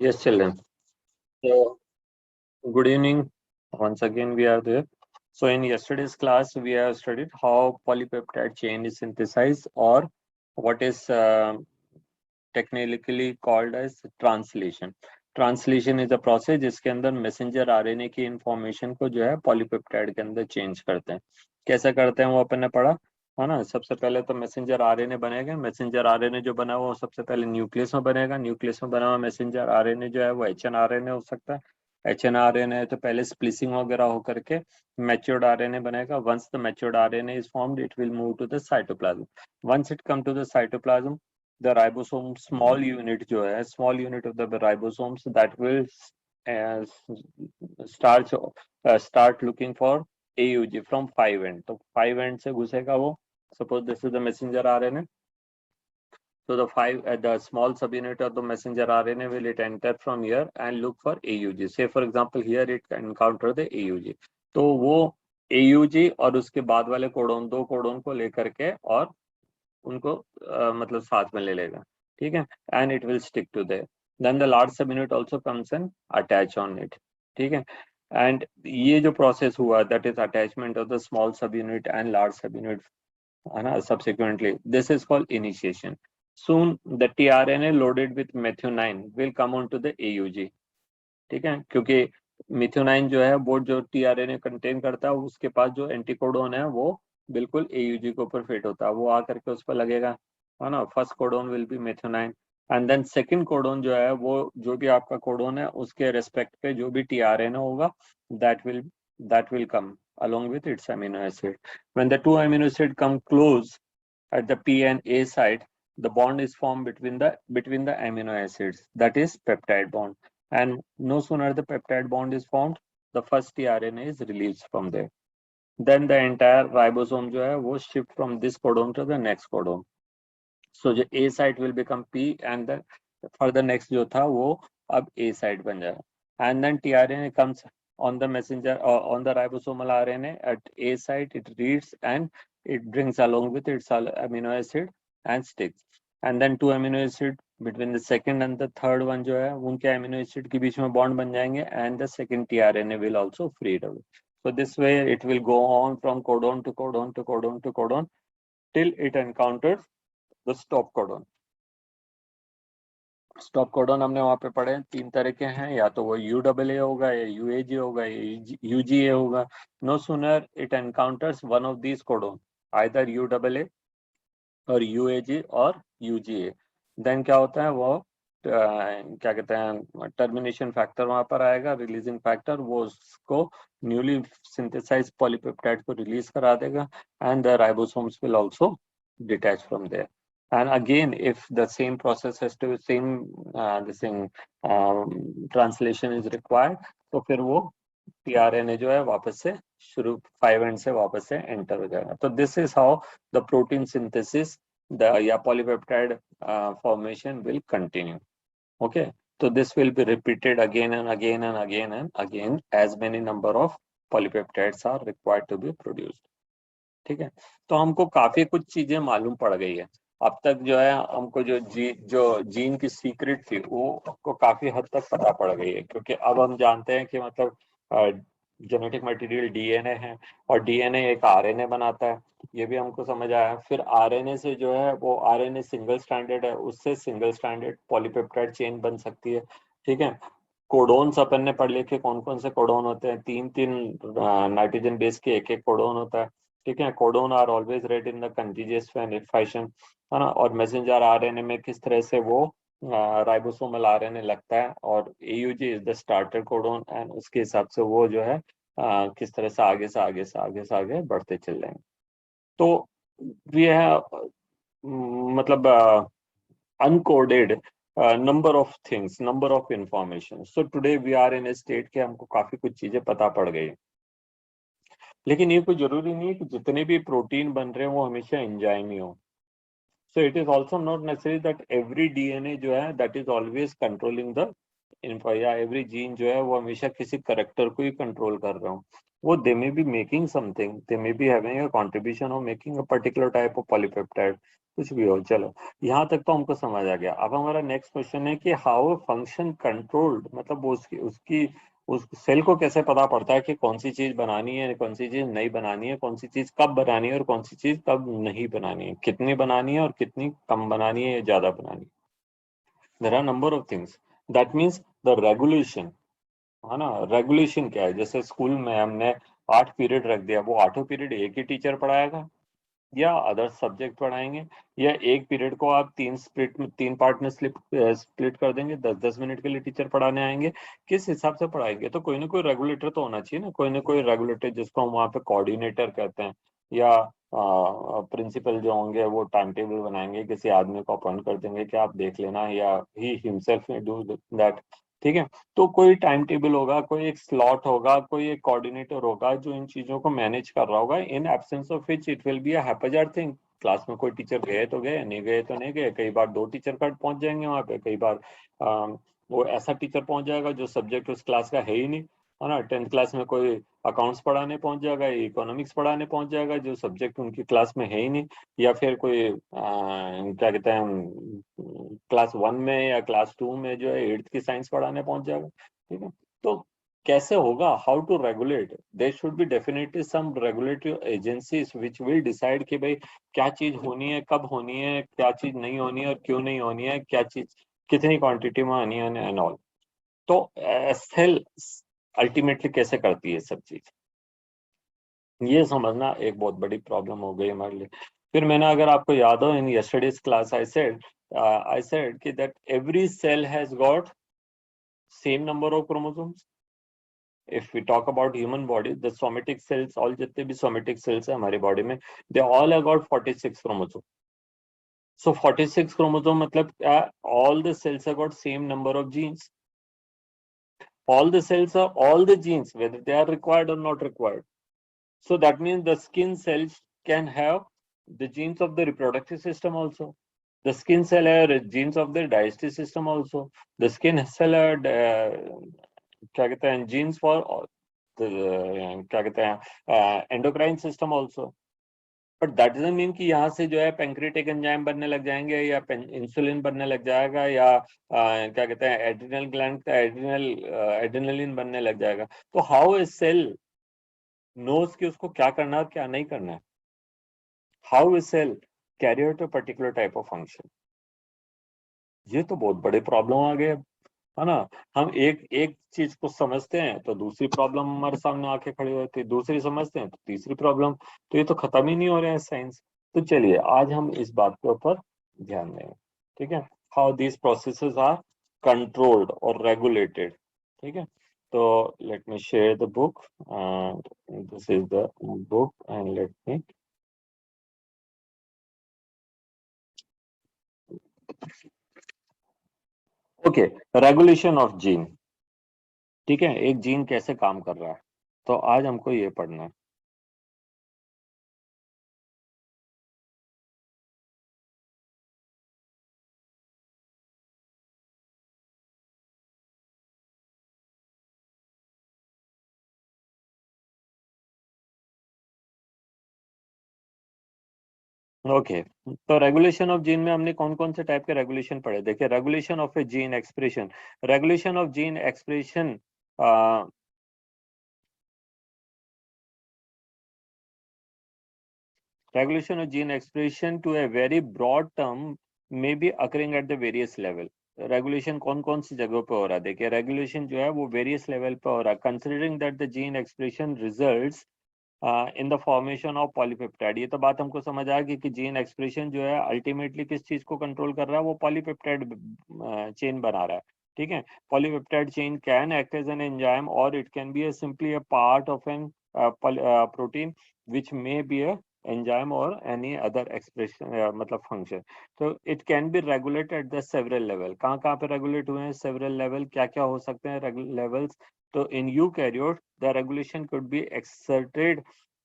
Yes, children. So, good evening. Once again, we are there. So, in yesterday's class, we have studied how polypeptide chain is synthesized, or what is technically called as translation. Translation is a process जिसके अंदर messenger RNA की information को जो है polypeptide के अंदर change करते हैं। कैसे करते हैं वो अपन ने पढ़ा है ना। सबसे पहले तो मैसेंजर आरएनए बनेगा। मैसेंजर आरएनए जो बना हुआ वो सबसे पहले न्यूक्लियस में बनेगा। न्यूक्लियस में बना हुआ मैसेंजर आरएनए जो है वो एचएनआरएनए हो सकता है। एचएनआरएनए तो पहले स्प्लिसिंग वगैरह होकर के मैच्योर्ड आरएनए बनेगा। Once the matured RNA is formed it will move to the cytoplasm. Once it come to the cytoplasm the ribosome small unit जो है small unit of the ribosomes that will uh, start looking for AUG from 5 end। तो 5 end से घुसेगा वो। suppose this is the messenger RNA, so the small subunit of the messenger RNA will it enter from here and look for AUG। say for example here it encounter the AUG, तो वो AUG और उसके बाद वाले codon दो codon को लेकर के और उनको मतलब साथ में ले लेगा। ठीक है, and it will stick to there. Then the large subunit also comes and attach on it. ठीक है, एंड ये जो प्रोसेस हुआ that is attachment of the small subunit and large subunit है ना subsequently, this is called initiation। soon the tRNA loaded with methionine will come on to the AUG। ठीक है, क्योंकि methionine जो है वो जो टीआरएनए कंटेन करता है उसके पास जो एंटीकोडोन है वो बिल्कुल एयूजी के ऊपर फिट होता है, वो आकर के उस पर लगेगा है ना। First codon will be methionine and then second codon जो है वो जो भी आपका कोडोन है उसके रेस्पेक्ट पे जो भी टीआरएनए होगा that will come along with its amino acid। when the two amino acid come close at the P and A side, the bond is formed between the amino acids, that is peptide bond। and no sooner the peptide bond is formed, the first tRNA is released from there। then the entire ribosome जो है वो shift from this codon to the next codon। so जो A site will become P and the further next जो था वो अब A site बन जाएगा। and then tRNA comes on the messenger on the ribosomal RNA at A site, it reads and it brings along with its amino acid and sticks। and then two amino acid between the second and the third one जो है उनके amino acid के बीच में bond बन जाएंगे and the second tRNA will also free it away। so this way it will go on from codon to codon to codon to codon till it encounters the stop codon। Stop codon हमने वहां पे पढ़े तीन तरह के हैं, या तो वो UAA होगा या UAG होगा या UGA होगा। No sooner it encounters one of these codon, either UAA और UAG और UGA, देन क्या होता है वो क्या कहते हैं टर्मिनेशन फैक्टर वहां पर आएगा, रिलीजिंग फैक्टर, वो उसको न्यूली सिंथेसाइज पॉलीपेप्टाइड को रिलीज करा देगा and the ribosomes will also detach from there. and again if the same process has to same the same translation is required, तो फिर वो tRNA जो है वापस से शुरू 5 एंड से वापस से एंटर हो जाएगा। तो this is how the protein synthesis the या polypeptide formation will continue। okay, so this will be repeated again and again and again and again as many number of polypeptides are required to be produced। ठीक है, तो हमको काफी कुछ चीजें मालूम पड़ गई है अब तक जो है। हमको जो जीन की सीक्रेट थी वो आपको काफी हद तक पता पड़ गई है, क्योंकि अब हम जानते हैं कि मतलब जेनेटिक मटेरियल डीएनए है और डीएनए एक आरएनए बनाता है, ये भी हमको समझ आया। फिर आरएनए से जो है वो आरएनए सिंगल स्ट्रैंडेड है, उससे सिंगल स्ट्रैंडेड पॉलीपेप्टाइड चेन बन सकती है। ठीक है, कोडोन्स अपन ने पढ़ लिए कि कौन कौन से कोडोन होते हैं, तीन तीन नाइट्रोजन बेस के एक एक कोडोन होता है। ठीक है, codon are always read in the contiguous fashion है ना। और मैसेंजर आरएनए में किस तरह से वो राइबोसोमल आरएनए लगता है और AUG is the starter codon and उसके हिसाब से वो जो है किस तरह से आगे से आगे से आगे से आगे बढ़ते चल जाएंगे। तो ये है मतलब uncoded number of things, number of information। so today we are in a state के हमको काफी कुछ चीजें पता पड़ गई, लेकिन ये कोई जरूरी नहीं है कि जितने भी प्रोटीन बन रहे हैं वो हमेशा एंजाइम ही हो। so it is also not necessary that every DNA जो है that is always controlling the info, या every gene जो है वो हमेशा किसी करेक्टर को ही कंट्रोल कर रहा हूँ। वो they may be making something, they may be having a contribution of making a particular type of polypeptide, कुछ भी हो। चलो यहाँ तक तो हमको समझ आ गया। अब हमारा नेक्स्ट क्वेश्चन है कि हाउ फंक्शन कंट्रोल्ड, मतलब वो उसकी उसकी उस सेल को कैसे पता पड़ता है कि कौन सी चीज बनानी है, कौन सी चीज नहीं बनानी है, कौन सी चीज कब बनानी है और कौन सी चीज कब नहीं बनानी है, कितनी बनानी है और कितनी कम बनानी है या ज्यादा बनानी है। There are number of things, that means the regulation, है ना। रेगुलेशन क्या है, जैसे स्कूल में हमने 8 पीरियड रख दिया, वो 8 पीरियड एक ही टीचर पढ़ाएगा या अदर सब्जेक्ट पढ़ाएंगे, या एक पीरियड को आप 3 पार्ट में स्प्लिट कर देंगे, 10-10 मिनट के लिए टीचर पढ़ाने आएंगे, किस हिसाब से पढ़ाएंगे। तो कोई ना कोई रेगुलेटर तो होना चाहिए ना कोई रेगुलेटर, जिसको हम वहाँ पे कोऑर्डिनेटर कहते हैं, या प्रिंसिपल जो होंगे वो टाइम टेबल बनाएंगे, किसी आदमी को अपॉइंट कर देंगे कि आप देख लेना, या ही हिमसेल्फ डू दैट। ठीक है, तो कोई टाइम टेबल होगा, कोई एक स्लॉट होगा, कोई एक कोऑर्डिनेटर होगा जो इन चीजों को मैनेज कर रहा होगा, in absence of which it will be a haphazard thing. Class में कोई टीचर गए तो गए, नहीं गए तो नहीं गए, कई बार 2 टीचर कट पहुंच जाएंगे वहां पे, कई बार वो ऐसा टीचर पहुंच जाएगा जो सब्जेक्ट उस क्लास का है ही नहीं, है ना। 10th क्लास में कोई अकाउंट्स पढ़ाने पहुंच जाएगा, इकोनॉमिक्स पढ़ाने पहुंच जाएगा, जो सब्जेक्ट उनकी क्लास में है ही नहीं, या फिर कोई क्या कहते हैं क्लास 1 में या क्लास 2 में जो है 8th की साइंस पढ़ाने पहुंच जाएगा। ठीक है, तो कैसे होगा, how to regulate, there should be definitely some regulatory agencies which will decide कि भाई क्या चीज होनी है, कब होनी है, क्या चीज नहीं होनी है और क्यों नहीं होनी है, क्या चीज कितनी क्वांटिटी में आनी है एंड ऑल। तो सेल अल्टीमेटली कैसे करती है सब चीज, ये समझना एक बहुत बड़ी प्रॉब्लम हो गई हमारे लिए। फिर मैंने, अगर आपको याद हो, in yesterday's class I said कि that every cell has got same number of chromosomes. if we talk about human body, the somatic cells, all जितने भी somatic cells है हमारी बॉडी में, they all have got 46 chromosome. So 46 chromosome मतलब क्या, all the cells have got same number of genes, all the cells are all the genes whether they are required or not required. So that means the skin cells can have the genes of the reproductive system also, the skin cell have genes of the digestive system also, the skin cell have क्या कहते हैं genes for क्या कहते हैं endocrine system also. But that doesn't mean कि यहाँ से जो है पेंक्रियाटिक एंजाइम बनने लग जाएंगे, या इंसुलिन बनने लग जाएगा, या क्या कहते हैं एड्रिनल ग्लैंड का एड्रिनलिन बनने लग जाएगा। तो हाउ ए सेल नोज कि उसको क्या करना है और क्या नहीं करना है, how a cell carry out a particular type of function, ये तो बहुत बड़े प्रॉब्लम आ गए, है ना। हम एक एक चीज को समझते हैं तो दूसरी प्रॉब्लम हमारे सामने आके खड़ी होती है, दूसरी समझते हैं तो तीसरी प्रॉब्लम, तो ये तो खत्म ही नहीं हो रहा है साइंस। तो चलिए आज हम इस बात के ऊपर ध्यान देंगे। ठीक है, how these processes are controlled और रेगुलेटेड। ठीक है, तो let me share the book, this is the book and let me okay, regulation of gene. ठीक है, एक जीन कैसे काम कर रहा है, तो आज हमको ये पढ़ना है। ओके, तो रेगुलेशन ऑफ जीन में हमने कौन कौन से टाइप के रेगुलेशन पढ़े, देखिए regulation of a gene expression, regulation of gene expression regulation of gene expression to a very broad term may be occurring at the various level। Regulation कौन कौन सी जगहों पे हो रहा है, देखिए रेगुलेशन जो है वो वेरियस लेवल पे हो रहा है, considering that the gene expression results in the formation of polypeptide. ये तो बात हमको समझ आ गई कि जीन एक्सप्रेशन जो है अल्टीमेटली किस चीज को कंट्रोल कर रहा है, वो पॉलीपेप्टाइड चेन बना रहा है। ठीक है, polypeptide chain can act as an enzyme और it can be simply a part of an protein which may be a enzyme और एनी अदर एक्सप्रेशन मतलब फंक्शन। तो it can be regulate at the several level, कहाँ कहाँ पे regulate हुए हैं several level, क्या क्या हो सकते हैं लेवल्स। तो in eukaryote the regulation could be exerted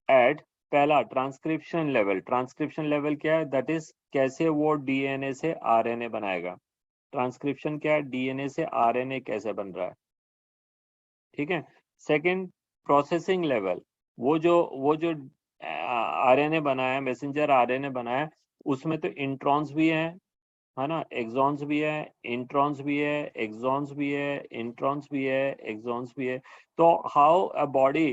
at पहला ट्रांसक्रिप्शन लेवल। ट्रांसक्रिप्शन लेवल क्या है, दैट इज कैसे वो डीएनए से आरएनए बनाएगा। ट्रांसक्रिप्शन क्या है, डीएनए से आरएनए कैसे बन रहा है। ठीक है, सेकंड प्रोसेसिंग लेवल, वो जो आरएनए बनाया, मैसेंजर आरएनए बनाया, उसमें तो इंट्रॉन्स भी है ना, एक्सॉन्स भी है, इंट्रॉन्स भी है, एक्सॉन्स भी है, इंट्रॉन्स भी है, एक्सॉन्स भी है। तो how a body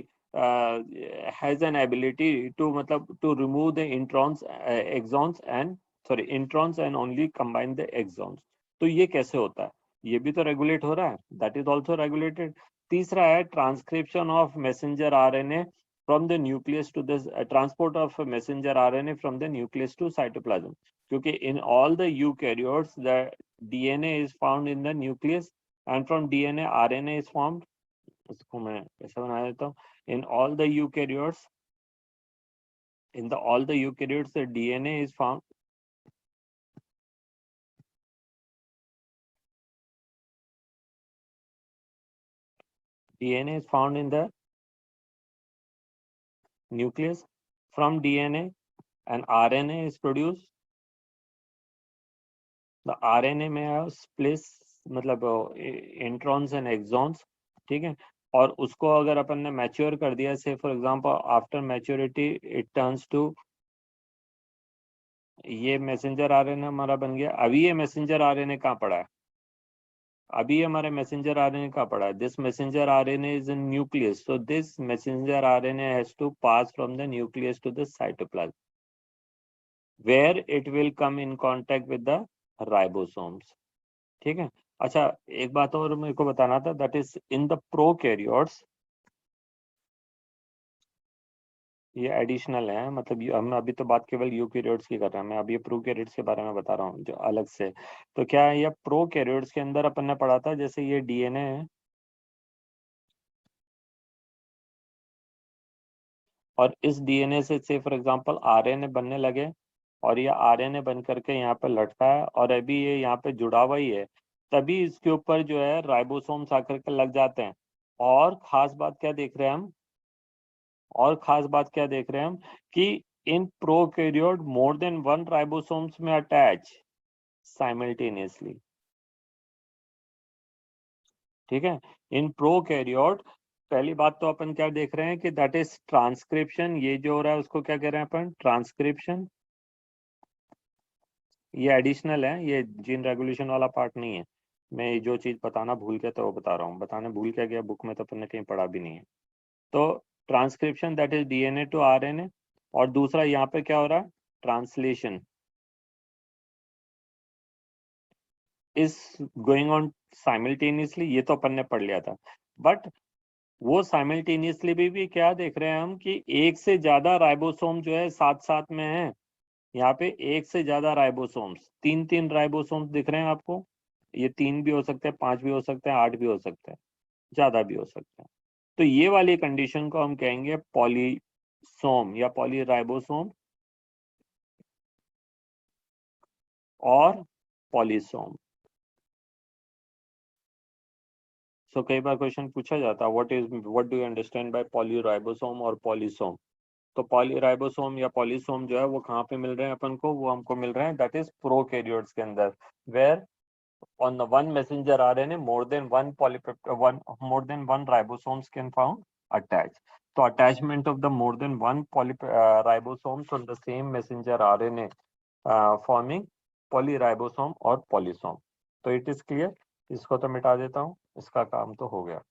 has an ability to मतलब to remove the introns exons and sorry introns and only combine the exons. तो ये कैसे होता है? ये भी तो रेगुलेट हो रहा है, दैट इज ऑल्सो रेगुलेटेड। तीसरा है transcription of messenger RNA from the nucleus to the transport of messenger RNA from the nucleus to cytoplasm. क्योंकि in all the eukaryotes the DNA is found in the nucleus and from DNA RNA is formed. इसको मैं ऐसा बना देता हूँ, in all the eukaryotes, all the eukaryotes the DNA is found. DNA is found in the nucleus. From DNA and RNA is produced. The RNA में place मतलब introns and exons, ठीक है। और उसको अगर अपन ने मैच्योर कर दिया, say for example after maturity it turns to, ये मैसेंजर आरएनए हमारा बन गया। अभी ये मैसेंजर आरएनए कहाँ पड़ा है? अभी हमारे मैसेंजर आरएनए कहाँ पड़ा है? This messenger RNA is in nucleus, so this messenger RNA has to pass from the nucleus to the cytoplasm where it will come in contact with the ribosomes, ठीक है। अच्छा, एक बात और मेरे को बताना था, that is in the prokaryotes, ये एडिशनल है, मतलब हम अभी तो बात केवल यूकैरियोट्स की कर रहे हैं, मैं अभी प्रोकैरियोट्स के बारे में बता रहा हूँ जो अलग से। तो क्या है, ये प्रोकैरियोट्स के अंदर अपन ने पढ़ा था, जैसे ये डीएनए है और इस डीएनए से फॉर एग्जांपल आरएनए बनने लगे और ये आरएनए बन करके यहाँ पे लटका है और अभी ये यहाँ पे जुड़ा हुआ ही है, तभी इसके ऊपर जो है राइबोसोम्स आकर के लग जाते हैं। और खास बात क्या देख रहे हैं हम, और खास बात क्या देख रहे हैं हम, कि in prokaryote more than one ribosomes में अटैच साइमल्टेनियसली, ठीक है। इन प्रोकैरियोट पहली बात तो अपन क्या देख रहे हैं कि दैट इज ट्रांसक्रिप्शन, ये जो हो रहा है उसको क्या कह रहे हैं अपन, ट्रांसक्रिप्शन। ये एडिशनल है, ये जीन रेगुलेशन वाला पार्ट नहीं है। मैं जो चीज बताना भूल गया तो वो बता रहा हूँ, बताने भूल क्या गया, बुक में तो अपन ने कहीं पढ़ा भी नहीं है। तो transcription that is DNA to RNA, और दूसरा यहाँ पे क्या हो रहा है, translation is going on simultaneously, ये तो अपन ने पढ़ लिया था। बट वो साइमल्टेनियसली भी क्या देख रहे हैं हम कि एक से ज्यादा राइबोसोम जो है साथ साथ में है। यहाँ पे एक से ज्यादा राइबोसोम्स, तीन तीन राइबोसोम्स दिख रहे हैं आपको, ये 3 भी हो सकते हैं, 5 भी हो सकते हैं, 8 भी हो सकते हैं, ज्यादा भी हो सकते हैं। तो ये वाली कंडीशन को हम कहेंगे पॉलीसोम या पॉलीराइबोसोम और पॉलीसोम। सो कई बार क्वेश्चन पूछा जाता है, what do you understand by polyribosome और पॉलीसोम। तो पॉलीराइबोसोम या पॉलीसोम जो है वो कहाँ पे मिल रहे हैं अपन को, वो हमको मिल रहे हैं दैट इज प्रोकैरियोट्स के अंदर, where on the one messenger RNA more than one ribosomes can found attached. So attachment of the more than one ribosomes on the same messenger RNA forming polyribosome और polysome. तो it is clear, इसको तो मिटा देता हूँ, इसका काम तो हो गया।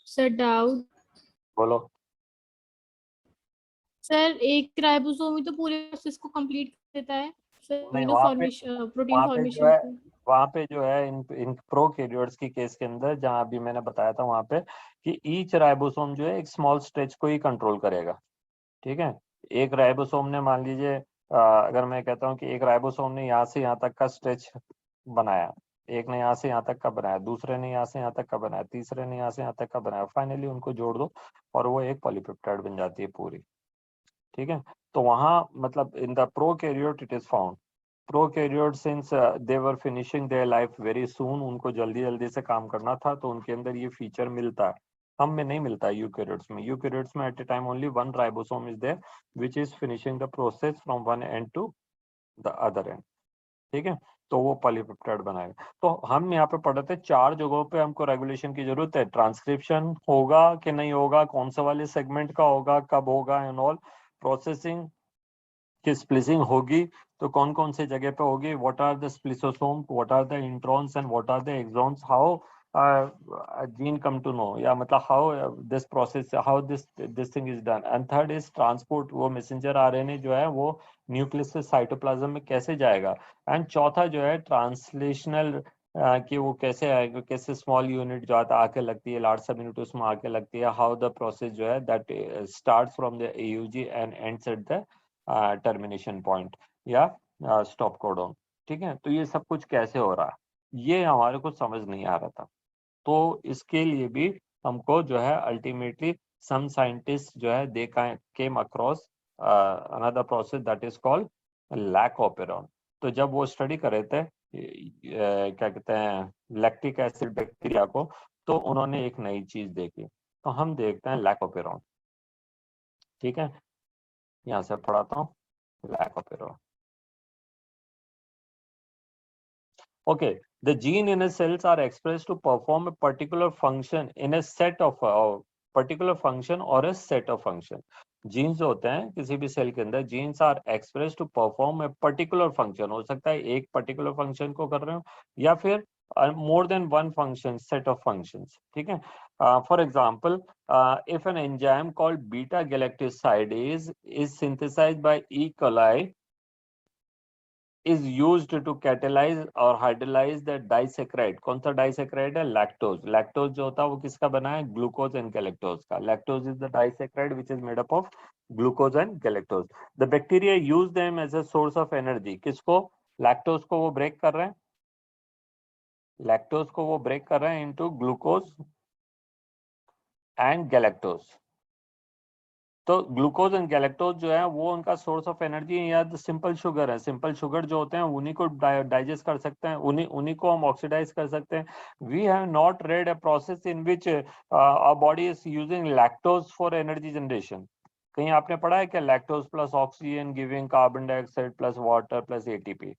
Sir doubt. बोलो। सर एक राइबोसोम ही तो पूरे प्रोसेस को कंप्लीट देता है सर, नहीं, फॉर्मेशन, प्रोटीन वहाँ पे जो फॉर्मेशन है को। वहाँ पे जो है इन प्रोकैरियोट्स की केस के अंदर, जहाँ अभी मैंने बताया था वहाँ पे, कि ईच राइबोसोम जो है एक स्मॉल स्ट्रेच को ही कंट्रोल करेगा, ठीक है। एक राइबोसोम ने मान लीजिए अगर मैं कहता हूँ कि एक राइबोसोम ने यहाँ से यहाँ तक का स्ट्रेच बनाया, एक ने यहाँ से यहाँ तक का बनाया, दूसरे ने यहाँ से यहाँ तक का बनाया, तीसरे ने यहाँ से यहाँ तक का बनाया, फाइनली उनको जोड़ दो और वो एक पॉलीपेप्टाइड बन जाती है पूरी, ठीक है। तो वहाँ मतलब in the prokaryote it is found, prokaryote since they were finishing their life very soon, उनको जल्दी जल्दी से काम करना था, तो उनके अंदर ये फीचर मिलता है। हम में नहीं मिलता है यूकैरियोट्स में। यूकैरियोट्स में at a time only one ribosome is there which is finishing the process from one end to the other end, ठीक है, तो वो पॉलीपेप्टाइड बनाएगा। तो हम यहाँ पे पढ़ रहे थे 4 जगहों पे हमको रेगुलेशन की जरूरत है। ट्रांसक्रिप्शन होगा कि नहीं होगा, कौन सा वाले सेगमेंट का होगा, कब होगा एंड ऑल। प्रोसेसिंग की स्प्लिसिंग होगी तो कौन कौन से जगह पे होगी, what are the spliceosome, what are the introns and what are the exons, how gene come to know, या मतलब how this process, how this thing is done। and third is transport, वो मैसेंजर आरएनए जो है वो nucleus से cytoplasm में कैसे जाएगा। एंड चौथा जो है ट्रांसलेशनल, कि वो कैसे आएगा, कैसे स्मॉल यूनिट जो आता आके लगती है, लार्ज सब यूनिट उसमें आके लगती है, हाउ द प्रोसेस जो है that start from the AUG and ends at the termination point या स्टॉप कोडॉन। ठीक है, तो ये सब कुछ कैसे हो रहा है ये हमारे को समझ नहीं आ रहा था। तो इसके लिए भी हमको जो है अल्टीमेटली सम साइंटिस्ट जो है they came across another process that is called lac operon. तो जब वो स्टडी कर रहे थे क्या कहते हैं लैक्टिक एसिड बैक्टीरिया को, तो उन्होंने एक नई चीज देखी। तो हम देखते हैं लैक ऑपेरॉन। ठीक है, यहाँ से पढ़ाता हूँ lac operon. Okay, the gene in a cells are expressed to perform a particular function in a set of particular function or a set of function। Genes होते हैं किसी भी सेल के अंदर, genes are express to perform a particular function. हो सकता है एक पर्टिकुलर फंक्शन को कर रहे हो या फिर more than one function, set of functions. ठीक है, for example if an enzyme called beta galactosidase is synthesized by E coli is used to catalyze or hydrolyze the disaccharide। कौन सा disaccharide है? लैक्टोज। लैक्टोज जो होता है वो किसका बना है? ग्लूकोज एंड गैलेक्टोज का। Lactose is the disaccharide which is made up of glucose and galactose। The bacteria use them as a source of energy। किसको? लैक्टोज को वो ब्रेक कर रहे हैं, लैक्टोज को वो ब्रेक कर रहे हैं इनटू ग्लूकोज एंड गैलेक्टोज। तो ग्लूकोज एंड गैलेक्टोज जो है वो उनका सोर्स ऑफ एनर्जी है, या सिंपल शुगर है। सिंपल शुगर जो होते हैं उन्हीं को डाइजेस्ट कर सकते हैं, उन्हीं को हम ऑक्सीडाइज कर सकते हैं। We have not read a process in which our body is using lactose for energy generation. कहीं आपने पढ़ा है क्या lactose plus oxygen giving carbon dioxide plus water plus ATP?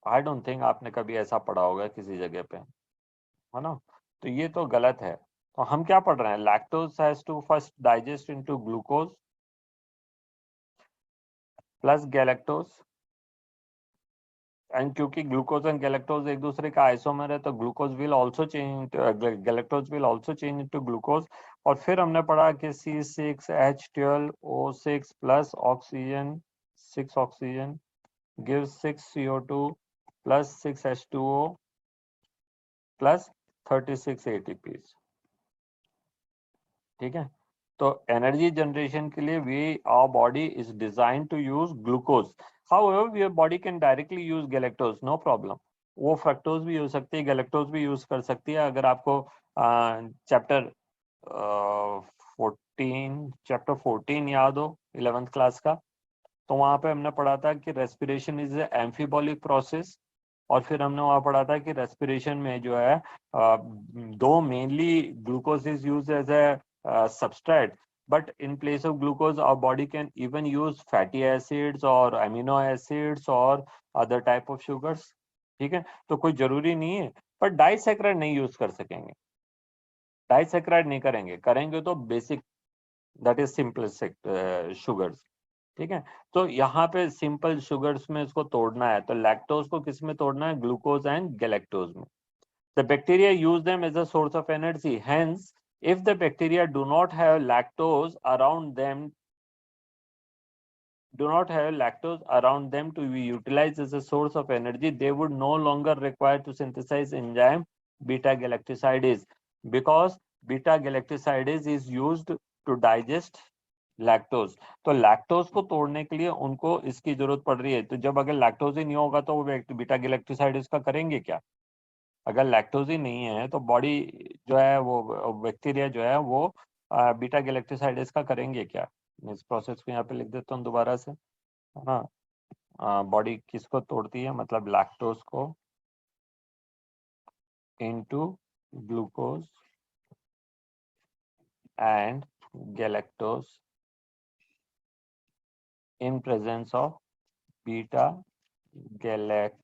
I don't think आपने कभी ऐसा पढ़ा होगा किसी जगह पे, है ना। तो ये तो गलत है। तो हम क्या पढ़ रहे हैं? Lactose has to first digest into glucose plus galactose. And क्योंकि ग्लूकोज एंड गैलेक्टोज एक दूसरे का आइसोमर है, तो glucose will also change, galactose will also change into glucose. और फिर हमने पढ़ा कि C6H12O6 plus oxygen, 6 oxygen gives 6 CO2 plus 6 H2O plus 36 ATPs। ठीक है, तो एनर्जी जनरेशन के लिए we our body is design to use glucose. However your body can directly use galactose, no problem. वो फ्रक्टोज भी यूज सकती है, galactose भी यूज कर सकती है। अगर आपको चैप्टर 14 याद हो 11th क्लास का, तो वहां पे हमने पढ़ा था कि रेस्पिरेशन इज एम्फीबॉलिक प्रोसेस। और फिर हमने वहां पढ़ा था कि रेस्पिरेशन में जो है दो mainly glucose is use as a substrate, but in place of glucose our body can even use fatty acids or amino acids or other type of sugars। ठीक है, तो कोई जरूरी नहीं है, पर डाइसैकराइड नहीं यूज कर सकेंगे, डाइसैकराइड नहीं करेंगे, करेंगे तो basic that is simple sugars. ठीक है, तो यहाँ पे सिंपल शुगर्स में इसको तोड़ना है, तो लैक्टोज को किस में तोड़ना है? ग्लूकोज एंड गैलेक्टोज में। The bacteria use them as a source of energy। Hence, if the bacteria do not have lactose around them to be utilized as a source of energy, they would no longer require to synthesize enzyme beta galactosidase, because beta galactosidase is used to digest lactose. तो lactose को तोड़ने के लिए उनको इसकी जरूरत पड़ रही है। तो जब अगर लैक्टोज ही नहीं होगा तो वो बीटा गैलेक्टोसाइडेज का करेंगे क्या? अगर लैक्टोज ही नहीं है तो बॉडी जो है वो बैक्टीरिया जो है वो बीटा गैलेक्टोसाइडेज का करेंगे क्या? इस प्रोसेस को यहाँ पे लिख देता हूँ दोबारा से, है ना। बॉडी किसको तोड़ती है? मतलब लैक्टोज को into glucose and galactose in presence of beta galactosidase,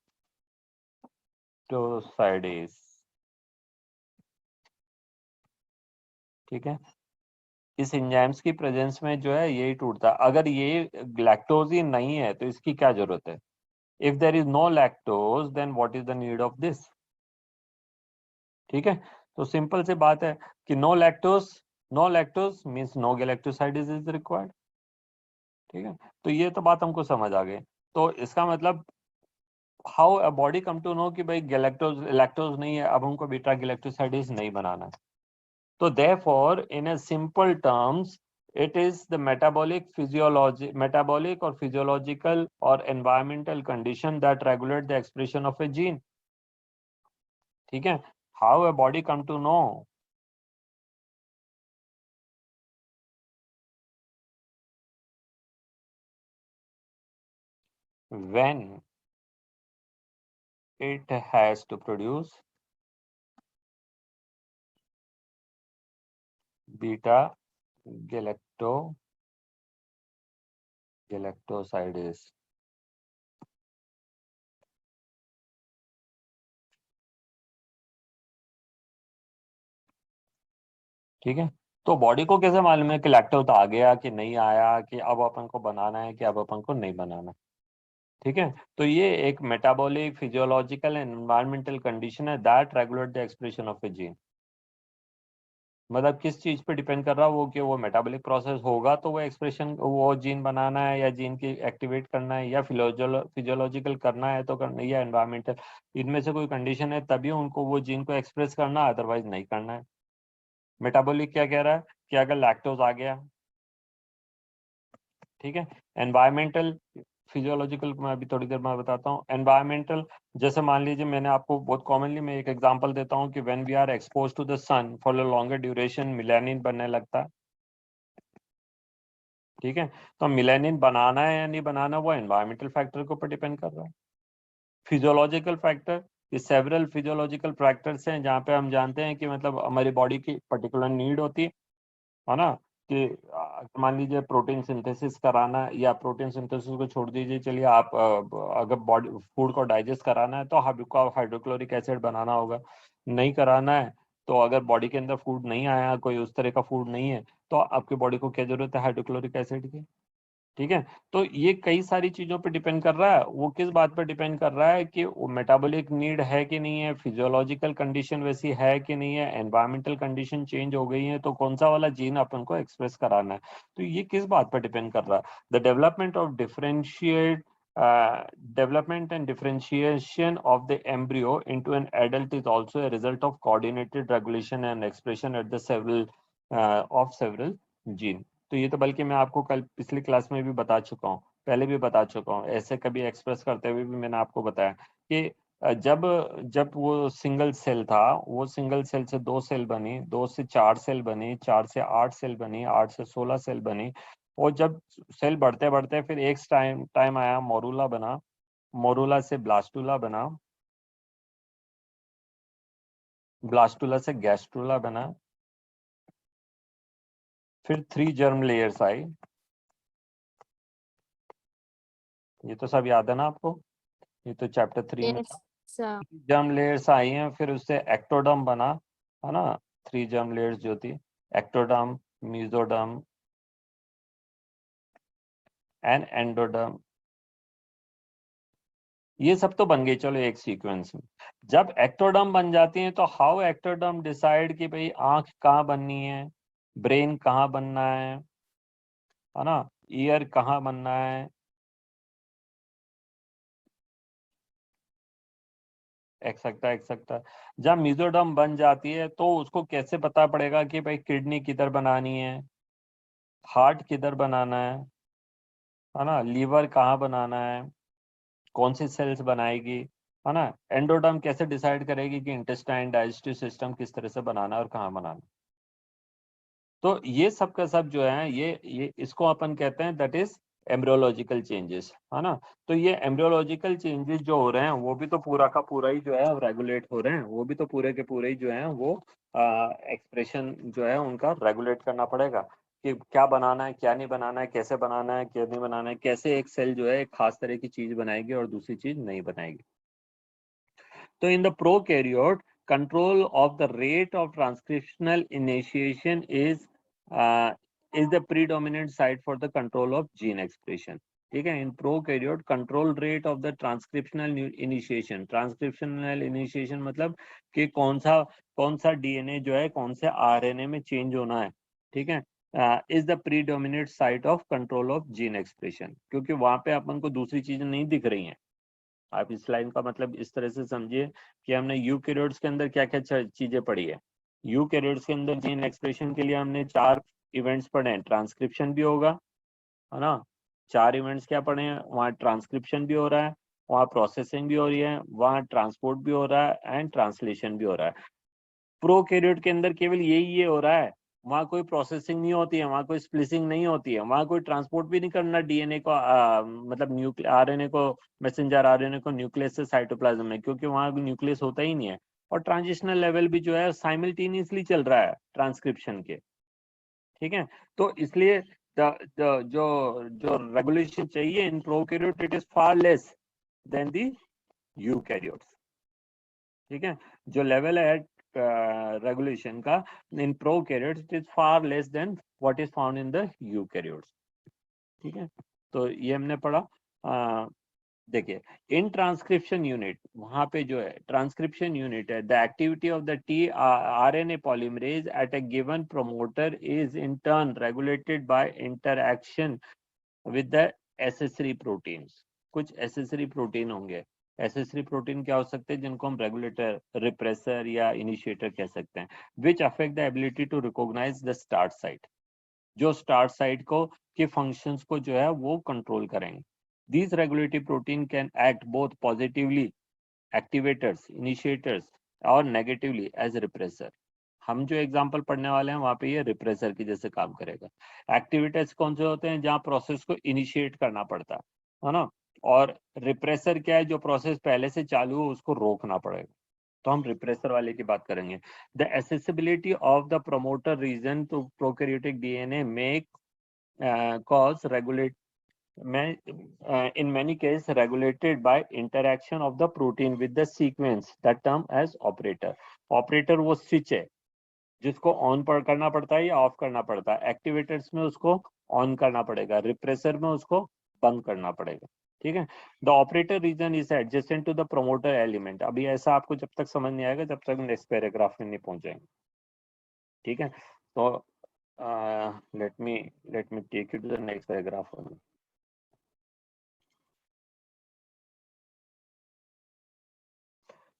ठीक है। इस एंजाइम्स की प्रेजेंस में जो है यही टूटता है। अगर ये लैक्टोज ही नहीं है तो इसकी क्या जरूरत है? If there is no lactose then what is the need of this? ठीक है, तो सिंपल सी बात है कि no lactose means no galactosidase is required. ठीक है, तो ये तो बात हमको समझ आ गई। तो इसका मतलब how a body come to know कि भाई लैक्टोज नहीं है, अब हमको बीटा गैलेक्टोसाइडेज नहीं बनाना है। So therefore, in a simple terms, it is the metabolic or physiological or environmental condition that regulate the expression of a gene. ठीक है? How a body come to know? When it has to produce beta galactosidase. ठीक है, तो body को कैसे मालूम है कि लैक्टोज आ गया कि नहीं आया, कि अब अपन को बनाना है कि अब अपन को नहीं बनाना? ठीक है, तो ये एक metabolic, physiological and environmental condition है that regulate the expression of a gene. मतलब किस चीज पे डिपेंड कर रहा है वो, कि वो मेटाबॉलिक प्रोसेस होगा तो वो एक्सप्रेशन, वो जीन बनाना है या जीन की एक्टिवेट करना है या फिजियोलॉजिकल करना है तो करना, या एनवायरमेंटल, इनमें से कोई कंडीशन है तभी उनको वो जीन को एक्सप्रेस करना है, अदरवाइज नहीं करना है। मेटाबॉलिक क्या कह रहा है कि अगर लैक्टोज आ गया, ठीक है। एनवायरमेंटल, फिजियोलॉजिकल मैं अभी थोड़ी देर में बताता हूँ। एनवायरमेंटल, जैसे मान लीजिए मैंने आपको बहुत कॉमनली मैं एक एग्जांपल देता हूँ कि when we are expose to the sun for a longer duration melanin बनने लगता है। ठीक है, तो मिलेनिन बनाना है या नहीं बनाना वो एनवायरमेंटल फैक्टर के ऊपर डिपेंड कर रहा है। फिजियोलॉजिकल फैक्टर, ये सेवरल फिजियोलॉजिकल फैक्टर्स हैं जहाँ पे हम जानते हैं कि मतलब हमारी बॉडी की पर्टिकुलर नीड होती है ना, कि मान लीजिए प्रोटीन सिंथेसिस कराना, या प्रोटीन सिंथेसिस को छोड़ दीजिए, चलिए आप अगर बॉडी फूड को डाइजेस्ट कराना है तो आपको हाइड्रोक्लोरिक एसिड बनाना होगा। नहीं कराना है तो अगर बॉडी के अंदर फूड नहीं आया, कोई उस तरह का फूड नहीं है, तो आपकी बॉडी को क्या जरूरत है? हाइड्रोक्लोरिक एसिड की। ठीक है, तो ये कई सारी चीजों पे डिपेंड कर रहा है। वो किस बात पे डिपेंड कर रहा है कि वो मेटाबॉलिक नीड है कि नहीं है, फिजियोलॉजिकल कंडीशन वैसी है कि नहीं है, एनवायरमेंटल कंडीशन चेंज हो गई है तो कौन सा वाला जीन अपन को एक्सप्रेस कराना है। तो ये किस बात पर डिपेंड कर रहा है? The development and differentiation of the embryo into an adult is also a result of coordinated regulation and expression at the several gene. तो ये तो बल्कि मैं आपको कल पिछली क्लास में भी बता चुका हूँ, पहले भी बता चुका हूँ, ऐसे कभी एक्सप्रेस करते हुए भी मैंने आपको बताया कि जब जब वो सिंगल सेल था, वो सिंगल सेल से 2 सेल बनी, 2 से 4 सेल बनी, 4 से 8 सेल बनी, 8 से 16 सेल बनी, और जब सेल बढ़ते बढ़ते फिर एक टाइम आया मोरूला बना, मोरूला से ब्लास्टुला बना, ब्लास्टुला से गैस्ट्रुला बना, फिर 3 जर्म लेयर्स आई। ये तो सब याद है ना आपको? ये तो चैप्टर 3 में यस सर। जर्म लेयर्स आई हैं, फिर उससे एक्टोडर्म बना, है ना। 3 जर्म लेयर्स जो थी, एक्टोडर्म, मेसोडर्म एंड एंडोडर्म, ये सब तो बन गई चलो एक सीक्वेंस में। जब एक्टोडर्म बन जाती है तो हाउ एक्टोडर्म डिसाइड कि भाई आंख कहाँ बननी है, ब्रेन कहाँ बनना है ना, ईयर कहाँ बनना है, एक सकता। जब मेसोडर्म बन जाती है तो उसको कैसे पता पड़ेगा कि भाई किडनी किधर बनानी है, हार्ट किधर बनाना है ना, लीवर कहाँ बनाना है, कौन सी सेल्स बनाएगी, है ना। एंडोडर्म कैसे डिसाइड करेगी कि इंटेस्टाइन, डाइजेस्टिव सिस्टम किस तरह से बनाना है और कहाँ बनाना है। तो ये सब का सब जो है, ये इसको अपन कहते हैं दैट इज एम्ब्रियोलॉजिकल चेंजेस, है ना। तो ये एम्ब्रियोलॉजिकल चेंजेस जो हो रहे हैं वो भी तो पूरा का पूरा ही जो है रेगुलेट हो रहे हैं, वो भी तो पूरे के पूरे ही जो है वो एक्सप्रेशन जो है उनका रेगुलेट करना पड़ेगा। कि क्या बनाना है, क्या नहीं बनाना है, कैसे बनाना है, क्या नहीं बनाना है, कैसे एक सेल जो है एक खास तरह की चीज बनाएगी और दूसरी चीज नहीं बनाएगी। तो in the prokaryote control of the rate of transcriptional initiation is the predominant site for the control of gene expression. ठीक है, in prokaryote control rate of the transcriptional initiation, transcriptional initiation मतलब कि कौन सा डीएनए जो है कौन से आरएनए में चेंज होना है, ठीक है, is the predominant site of control of gene expression, क्योंकि वहां पे अपन को दूसरी चीजें नहीं दिख रही हैं। आप इस लाइन का मतलब इस तरह से समझिए कि हमने यूकैरियोट्स के अंदर क्या क्या चीजें पढ़ी है। यूकैरियोट्स के अंदर जीन एक्सप्रेशन के लिए हमने 4 इवेंट्स पढ़े हैं, ट्रांसक्रिप्शन भी होगा, है ना, 4 इवेंट्स क्या पढ़े हैं, वहाँ ट्रांसक्रिप्शन भी हो रहा है, वहाँ प्रोसेसिंग भी हो रही है, वहाँ ट्रांसपोर्ट भी हो रहा है एंड ट्रांसलेशन भी हो रहा है। प्रोकैरियोट के अंदर केवल यही ये हो रहा है, वहाँ कोई प्रोसेसिंग नहीं होती है, वहाँ कोई स्प्लिसिंग नहीं होती है, वहाँ कोई ट्रांसपोर्ट भी नहीं करना डीएनए को, मतलब आरएनए को, मैसेंजर आरएनए को न्यूक्लियस से साइटोप्लाज्म में, क्योंकि वहाँ न्यूक्लियस होता ही नहीं है। और ट्रांजिशनल लेवल भी जो है साइमल्टेनियसली चल रहा है ट्रांसक्रिप्शन के, ठीक है। तो इसलिए जो जो रेगुलेशन चाहिए in prokaryote it is far less than the eukaryotes, ठीक है। जो लेवल है रेगुलेशन का in prokaryotes it is far less than what is found in the eukaryotes, ठीक है। तो ये हमने पढ़ा। देखिए, इन ट्रांसक्रिप्शन यूनिट, वहां पे जो है ट्रांसक्रिप्शन यूनिट है, the activity of the T RNA polymerase at a given promoter is in turn regulated by interaction with the accessory proteins. कुछ एसेसरी प्रोटीन होंगे, एसेसरी प्रोटीन क्या हो सकते हैं, जिनको हम रेगुलेटर, रिप्रेसर या इनिशिएटर कह सकते हैं, which affect the ability to recognize the start site, जो स्टार्ट साइट को के फंक्शंस को जो है वो कंट्रोल करेंगे। These regulatory protein can act both positively, activators, initiators, और negatively as repressor। हम जो एग्जांपल पढ़ने वाले हैं वहां पे ये रिप्रेसर की जैसे काम करेगा। एक्टिवेटर्स कौन से होते हैं, जहां प्रोसेस को इनिशिएट करना पड़ता है ना, और रिप्रेसर क्या है, जो प्रोसेस पहले से चालू हो उसको रोकना पड़ेगा, तो हम रिप्रेसर वाले की बात करेंगे। The accessibility of the promoter region to prokaryotic DNA may cause regulate in many cases regulated by interaction of the protein with the sequence that term as operator। operator वो switch है जिसको on करना पड़ता है या of करना पड़ता है, एक्टिवेटर्स में उसको ऑन करना पड़ेगा, रिप्रेसर में उसको बंद करना पड़ेगा, ठीक है। The operator region is adjacent to the promoter element. अभी ऐसा आपको जब तक समझ नहीं आएगा जब तक नेक्स्ट पैराग्राफ में नहीं पहुंचेंगे, ठीक है। तो let me take you to the next paragraph.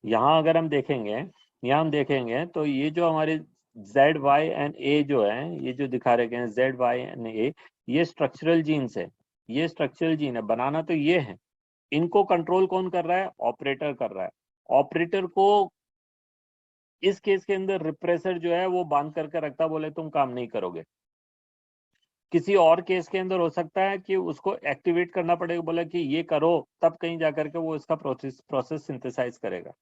यहाँ अगर हम देखेंगे, यहाँ हम देखेंगे तो ये जो हमारे Z, Y एंड A जो है, ये जो दिखा रखे हैं Z, Y एंड A, ये स्ट्रक्चरल जीन्स है, ये स्ट्रक्चरल जीन है, बनाना तो ये है। इनको कंट्रोल कौन कर रहा है, ऑपरेटर कर रहा है। ऑपरेटर को इस केस के अंदर रिप्रेसर जो है वो बांध करके रखता, बोले तुम काम नहीं करोगे। किसी और केस के अंदर हो सकता है कि उसको एक्टिवेट करना पड़ेगा, बोला कि ये करो, तब कहीं जाकर के वो इसका प्रोसेस सिंथेसाइज करेगा,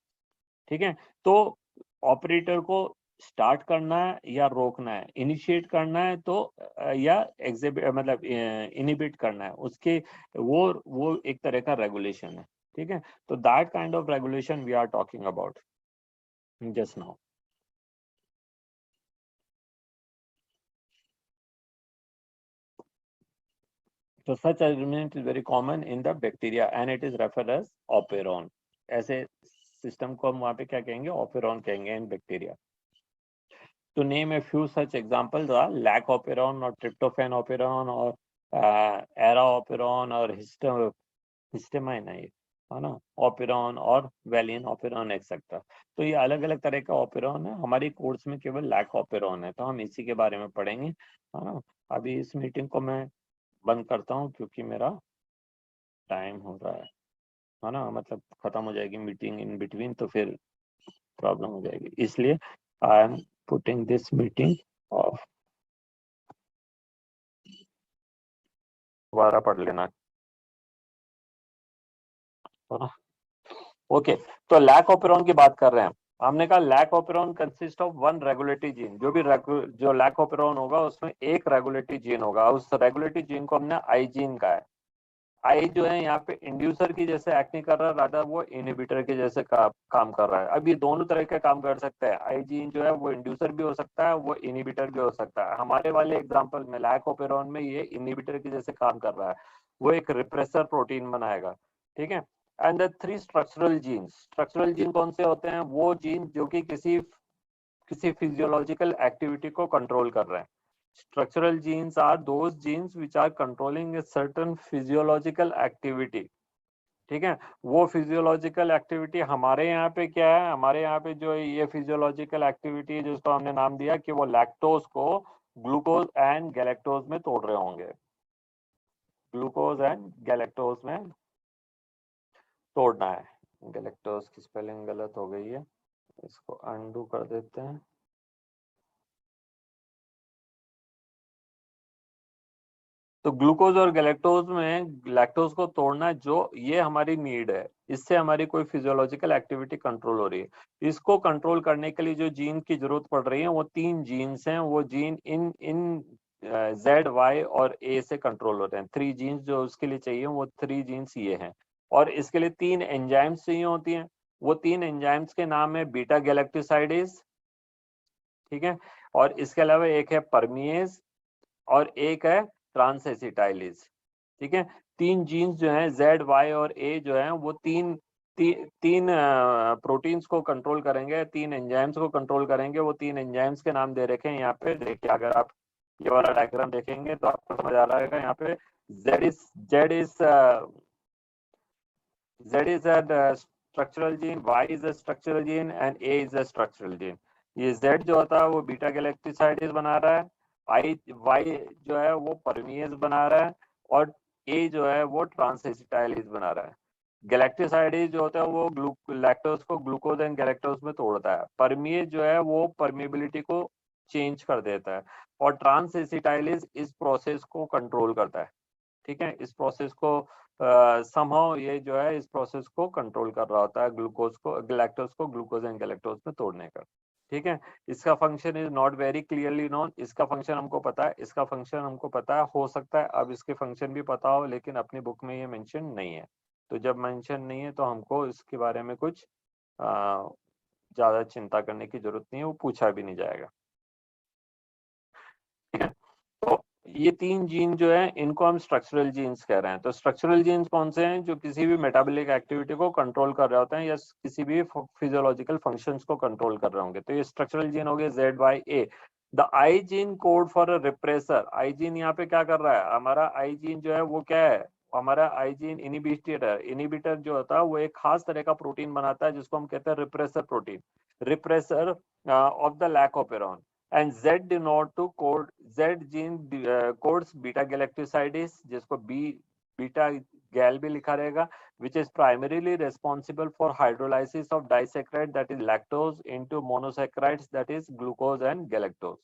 ठीक है। तो ऑपरेटर को स्टार्ट करना है या रोकना है, इनिशिएट करना है तो या एग्जिबिट मतलब इनिबिट करना है, उसके वो एक तरह का रेगुलेशन है, ठीक है। तो that kind of regulation we are talking about just now. So such element is very common in the bacteria and it is referred as operon। ऐसे सिस्टम को हम वहाँ पे क्या कहेंगे, ऑपेरॉन कहेंगे इन bacteria. To name a few such examples are lac operon or tryptophan operon or era operon और histamine है ना, operon और valine operon एक्सेट्रा। तो ये अलग अलग तरह का operon है, हमारी कोर्स में केवल lac operon है, तो हम इसी के बारे में पढ़ेंगे, है ना। अभी इस मीटिंग को मैं बंद करता हूँ क्योंकि मेरा टाइम हो रहा है ना, मतलब खत्म हो जाएगी मीटिंग इन बिटवीन तो फिर प्रॉब्लम हो जाएगी, इसलिए I am putting this meeting of. दोबारा पढ़ लेना, है ना। ओके, तो लैक ऑपेरॉन की बात कर रहे हैं। हमने कहा lac operon consist of one regulatory gene, जो लैक ऑपेरॉन होगा उसमें एक रेगुलेटरी जीन होगा, उस रेगुलेटरी जीन को हमने आई जीन का है। आई जो है यहाँ पे इंड्यूसर की जैसे एक्ट नहीं कर रहा, राधा वो इनहिबिटर के जैसे काम कर रहा है। अब ये दोनों तरह के काम कर सकता है, आई जीन जो है वो इंड्यूसर भी हो सकता है, वो इनहिबिटर भी हो सकता है। हमारे वाले एग्जांपल में लैक ऑपेरॉन में ये इनहिबिटर के जैसे काम कर रहा है, वो एक रिप्रेसर प्रोटीन बनाएगा, ठीक है। And the three structural gene कौन से होते हैं? वो जीन जो कि किसी फिजियोलॉजिकल एक्टिविटी को कंट्रोल कर रहे हैं। Structural genes are those genes which are controlling a certain physiological activity, ठीक है। वो फिजियोलॉजिकल एक्टिविटी हमारे यहाँ पे क्या है? हमारे यहाँ पे जो ये फिजियोलॉजिकल एक्टिविटी है जिसको हमने नाम दिया कि वो लैक्टोज को ग्लूकोज एंड गैलेक्टोज में तोड़ रहे होंगे, ग्लूकोज एंड गैलेक्टोज में तोड़ना है। गैलेक्टोज की स्पेलिंग गलत हो गई है, इसको अनडू कर देते हैं। तो ग्लूकोज और गैलेक्टोज में लैक्टोज को तोड़ना, जो ये हमारी नीड है, इससे हमारी कोई फिजियोलॉजिकल एक्टिविटी कंट्रोल हो रही है। इसको कंट्रोल करने के लिए जो जीन की जरूरत पड़ रही है वो 3 जीन्स हैं। वो gene in in Z, Y और A से कंट्रोल होते हैं। 3 जीन्स जो उसके लिए चाहिए वो 3 जीन्स ये हैं, और इसके लिए 3 एंजाइम्स चाहिए होती हैं। वो 3 एंजाइम्स के नाम है बीटा गैलेक्टोसाइडेज, ठीक है, और इसके अलावा एक है परमिएज और एक है ट्रांसएसिटाइलेज, ठीक है। 3 जीन्स जो हैं Z, Y और A जो हैं वो तीन प्रोटीन्स को कंट्रोल करेंगे, 3 एंजाइम्स को कंट्रोल करेंगे। वो 3 एंजाइम्स के नाम दे रखे हैं यहाँ पे, देखिए अगर आप ये वाला डायग्राम देखेंगे तो आपको समझ आ रहा है यहाँ पे Z is a structural gene, Y is a structural gene and A is a structural gene। ये Z जो होता है वो बीटा गैलेक्टोसाइडेज बना रहा है, Y जो है वो परमिएज बना रहा है, और A जो है वो ट्रांसएसिटाइलेज बना रहा है। गैलेक्टोसाइडेज जो होता है वो लैक्टोज को ग्लूकोज एंड गैलेक्टोज में तोड़ता है। परमिएज जो है वो परमिएबिलिटी को चेंज कर देता है, और ट्रांसएसिटाइलेज इस प्रोसेस को कंट्रोल करता है, ठीक है। इस प्रोसेस को समहाउ ये जो है इस प्रोसेस को कंट्रोल कर रहा होता है, ग्लूकोज को गैलेक्टोज को ग्लूकोज एंड गैलेक्टोज में तोड़ने का, ठीक है। इसका function is not very clearly known. इसका फंक्शन हमको पता है, इसका फंक्शन हमको पता है, हो सकता है अब इसके फंक्शन भी पता हो, लेकिन अपनी बुक में ये मेंशन नहीं है। तो जब मेंशन नहीं है तो हमको इसके बारे में कुछ ज्यादा चिंता करने की जरूरत नहीं है, वो पूछा भी नहीं जाएगा, ठीक है। तो ये 3 जीन जो है इनको हम स्ट्रक्चरल जीन्स कह रहे हैं। तो स्ट्रक्चरल जीन्स कौन से हैं? जो किसी भी मेटाबॉलिक एक्टिविटी को कंट्रोल कर रहे होते हैं या किसी भी फिजियोलॉजिकल फंक्शंस को कंट्रोल कर रहे होंगे। तो ये स्ट्रक्चरल जीन हो गए Z, Y, A। The I gene code for a repressor. I gene यहाँ पे क्या कर रहा है? हमारा आई जीन जो है वो क्या है? हमारा आई जीन इनिबिटर जो होता है वो एक खास तरह का प्रोटीन बनाता है जिसको हम कहते हैं repressor protein, repressor of the lac operon. And Z denote to code, Z gene codes beta galactosidase, जिसको बीटा गैल भी लिखा रहेगा, which is primarily responsible for hydrolysis of disaccharide that is lactose into monosaccharides that is glucose and galactose।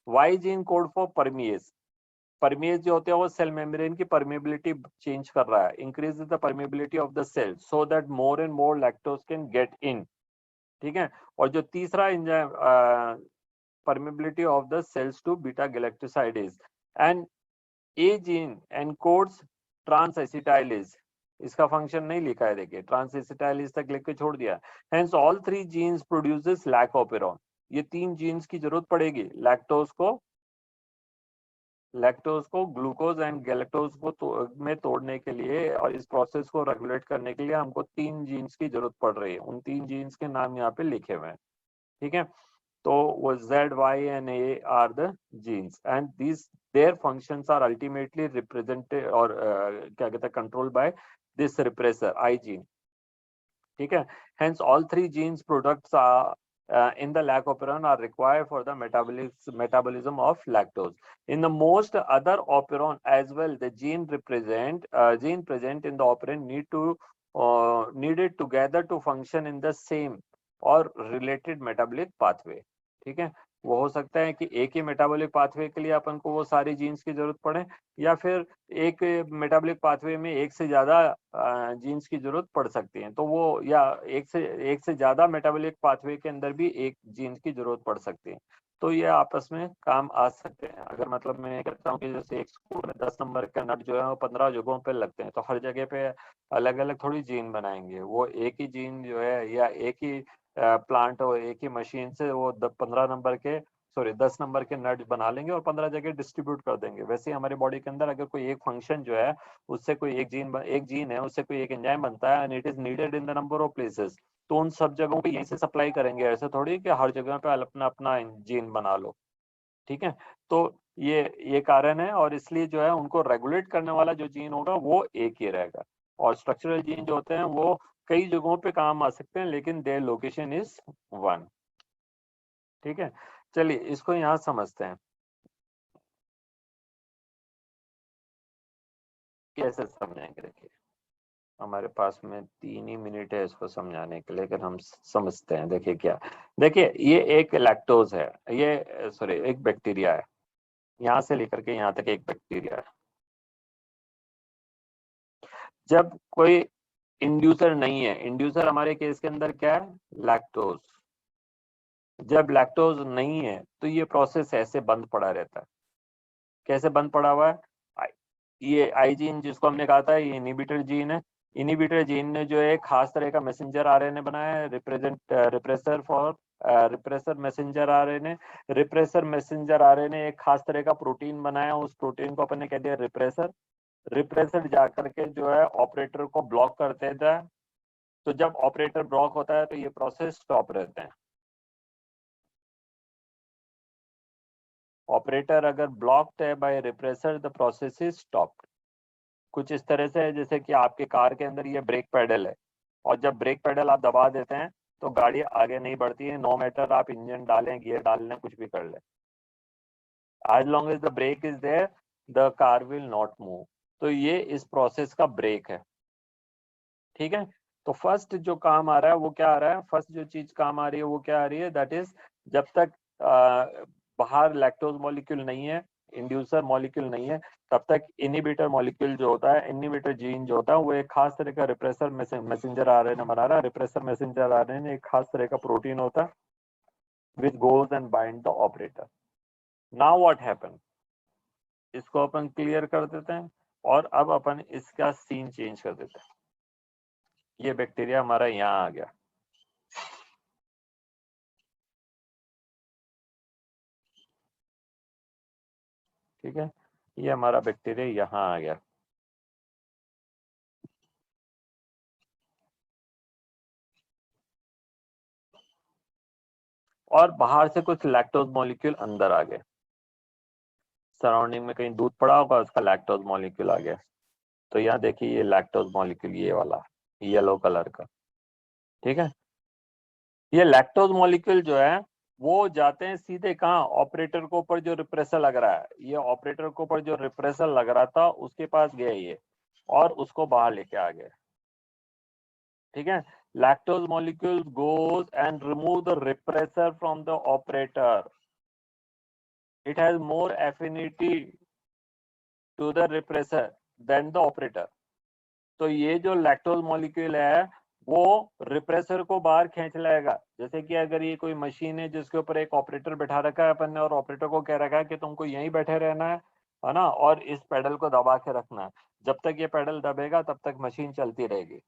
Y gene code for permease। परमिएज जो होते हैं वो cell membrane की permeability change कर रहा है, increase the permeability of the cell so that more and more lactose can get in, ठीक है। और जो तीसरा enzyme permeability of the cells to beta galactosidase। and A gene encodes transacetylase। इसका फंक्शन नहीं लिखा है, देखिए ट्रांसएसिटाइलेज तक लिख के छोड़ दिया। Hence all 3 genes produces lac operon। ये 3 जीन्स की जरूरत पड़ेगी लैक्टोज को ग्लूकोज एंड गैलेक्टोज को में तोड़ने के लिए, और इस प्रोसेस को रेगुलेट करने के लिए हमको 3 जीन्स की जरूरत पड़ रही है। उन 3 जीन्स के नाम यहाँ पे लिखे हुए हैं, ठीक है। तो वो Z, Y and A are the genes and their functions are ultimately represented और क्या कहते हैं controlled by this repressor I gene, ठीक है। Hence all 3 genes products are in the lac operon are required for the metabolism of lactose। In the most other operon as well, the gene present in the operon needed together to function in the same or related metabolic pathway, ठीक है। वो हो सकता है कि एक ही metabolic pathway के लिए अपन को वो सारी जीन्स की जरूरत पड़े, या फिर एक मेटाबॉलिक पाथवे में एक से ज्यादा जीन्स की जरूरत पड़ सकती है। तो वो, या एक से ज्यादा मेटाबॉलिक पाथवे के अंदर भी एक जीन्स की जरूरत पड़ सकती है। तो ये आपस में काम आ सकते हैं। अगर मतलब मैं कहता हूँ कि जैसे एक स्कूल में 10 नंबर का नट जो है वो 15 जगहों पे लगते हैं, तो हर जगह पे अलग अलग थोड़ी जीन बनाएंगे। वो एक ही जीन जो है, या एक ही प्लांट और एक ही मशीन से वो 15 नंबर के, सॉरी 10 नंबर के नट बना लेंगे और 15 जगह डिस्ट्रीब्यूट कर देंगे। वैसे ही हमारी बॉडी के अंदर अगर कोई एक फंक्शन जो है, उससे कोई एक जीन है, उससे कोई एक एंजाइम बनता है and it is needed in the number of places, तो उन सब जगहों पे यहीं से सप्लाई करेंगे। ऐसे थोड़ी कि हर जगह पे अपना अपना जीन बना लो। ठीक है, तो ये कारण है, और इसलिए जो है उनको रेगुलेट करने वाला जो जीन होगा वो एक ही रहेगा। और स्ट्रक्चरल जीन जो होते हैं वो कई जगहों पे काम आ सकते हैं, लेकिन देयर लोकेशन इज वन। ठीक है, चलिए इसको यहाँ समझते हैं कैसे समझेंगे। देखिए हमारे पास में 3 ही मिनट है इसको समझाने के लिए, लेकिन हम समझते हैं। देखिए क्या, देखिए ये एक लैक्टोज है, ये सॉरी एक बैक्टीरिया है, यहाँ से लेकर के यहाँ तक एक बैक्टीरिया है। जब कोई इंड्यूसर नहीं है, इंड्यूसर हमारे केस के अंदर क्या है, लैक्टोज। जब लैक्टोज नहीं है तो ये प्रोसेस ऐसे बंद पड़ा रहता है। कैसे बंद पड़ा हुआ है, ये आई जीन जिसको हमने कहा था, ये इनहिबिटर जीन है। इनहिबिटर जीन ने जो है खास तरह का मैसेंजर आरएनए बनाया है, repressor messenger RNA. Repressor messenger RNA एक खास तरह का प्रोटीन बनाया, उस प्रोटीन को अपन ने कह दिया रिप्रेसर। रिप्रेसर जाकर के जो है ऑपरेटर को ब्लॉक कर देता है। तो जब ऑपरेटर ब्लॉक होता है तो ये प्रोसेस स्टॉप रहते हैं। ऑपरेटर अगर ब्लॉक्ड है by repressor, the process is stopped. कुछ इस तरह से है जैसे कि आपके कार के अंदर ये ब्रेक पेडल है, और जब ब्रेक पेडल आप दबा देते हैं तो गाड़ी आगे नहीं बढ़ती है, नो मैटर आप इंजन डालें, गियर डाल लें, कुछ भी कर लें। as long as the brake is there, the car will not move। तो ये इस प्रोसेस का ब्रेक है। ठीक है, तो फर्स्ट जो काम आ रहा है वो क्या आ रहा है, फर्स्ट जो चीज काम आ रही है वो क्या आ रही है, दैट इज जब तक बाहर लैक्टोज मॉलिक्यूल नहीं है, इंड्यूसर मॉलिक्यूल नहीं है, तब तक इनहिबिटर मॉलिक्यूल जो होता है, इनहिबिटर जीन जो होता है, वो एक खास तरह का रिप्रेसर मैसेंजर आरएनए बना रहा है। रिप्रेसर मैसेंजर आरएनए एक खास तरह का प्रोटीन होता है which goes and bind the operator. Now what happen, इसको अपन क्लियर कर देते हैं, और अब अपन इसका सीन चेंज कर देते हैं। ये बैक्टीरिया हमारा यहाँ आ गया। ठीक है, ये हमारा बैक्टीरिया यहाँ आ गया। और बाहर से कुछ लैक्टोज मॉलिक्यूल अंदर आ गए, सराउंडिंग में कहीं दूध पड़ा होगा, उसका लैक्टोज मॉलिक्यूल आ गया। तो यहाँ देखिए ये लैक्टोज मॉलिक्यूल ये वाला येलो कलर का। ठीक है, ये लैक्टोज मॉलिक्यूल जो है वो जाते हैं सीधे कहाँ, ऑपरेटर को ऊपर जो रिप्रेसर लग रहा है, ये ऑपरेटर को ऊपर जो रिप्रेसर लग रहा था उसके पास गया ये, और उसको बाहर लेके आ गए। ठीक है, lactose molecule goes and remove the repressor from the operator. It has more affinity to the repressor than the operator. तो ये जो लैक्टोज मॉलिक्यूल है वो रिप्रेसर को बाहर खींच लाएगा। जैसे कि अगर ये कोई मशीन है जिसके ऊपर एक ऑपरेटर बैठा रखा है अपन ने, और ऑपरेटर को कह रखा है कि तुमको यहीं बैठे रहना है ना, और इस पेडल को दबा के रखना है। जब तक ये पेडल दबेगा तब तक मशीन चलती रहेगी,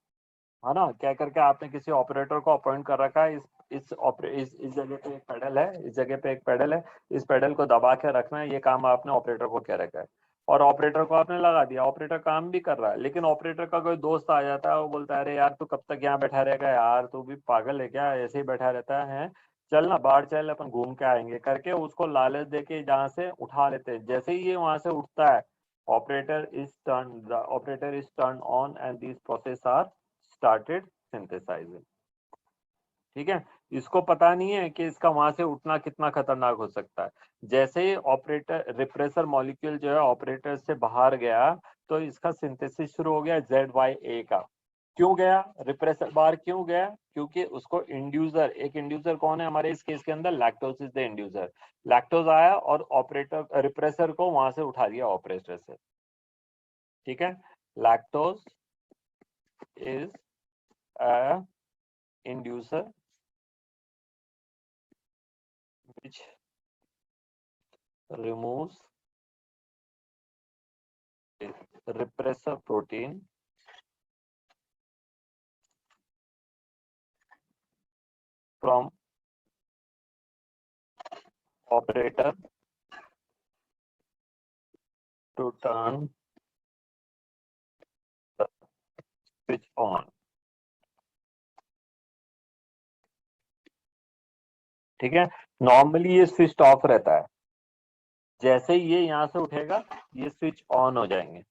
है ना। क्या करके आपने किसी ऑपरेटर को अपॉइंट कर रखा है, इस जगह पे एक पेडल है, इस जगह पे एक पेडल है, इस पेडल को दबा के रखना है, ये काम आपने ऑपरेटर को कह रखा है। और ऑपरेटर को आपने लगा दिया, ऑपरेटर काम भी कर रहा है, लेकिन ऑपरेटर का कोई दोस्त आ जाता है, वो बोलता है अरे यार तू कब तक यहाँ बैठा रहेगा यार, तू भी पागल है क्या, ऐसे ही बैठा रहता है, चल ना बाहर चल, अपन घूम के आएंगे करके उसको लालच देके जहाँ से उठा लेते हैं। जैसे ही ये वहां से उठता है, operator is turned on and these processes are started synthesizing। ठीक है, इसको पता नहीं है कि इसका वहां से उठना कितना खतरनाक हो सकता है। जैसे ही ऑपरेटर रिप्रेसर मॉलिक्यूल जो है ऑपरेटर से बाहर गया, तो इसका सिंथेसिस शुरू हो गया ZYA का। क्यों गया रिप्रेसर बार, क्यों गया? क्योंकि उसको इंड्यूसर, एक इंड्यूसर कौन है हमारे इस केस के अंदर? Lactose is the inducer. Lactose आया और ऑपरेटर रिप्रेसर को वहां से उठा दिया ऑपरेटर से, ठीक है। Lactose is a inducer which removes repressor protein from operator to turn the switch on। ठीक है, नॉर्मली ये स्विच ऑफ रहता है, जैसे ही ये यहाँ से उठेगा ये स्विच ऑन हो जाएंगे,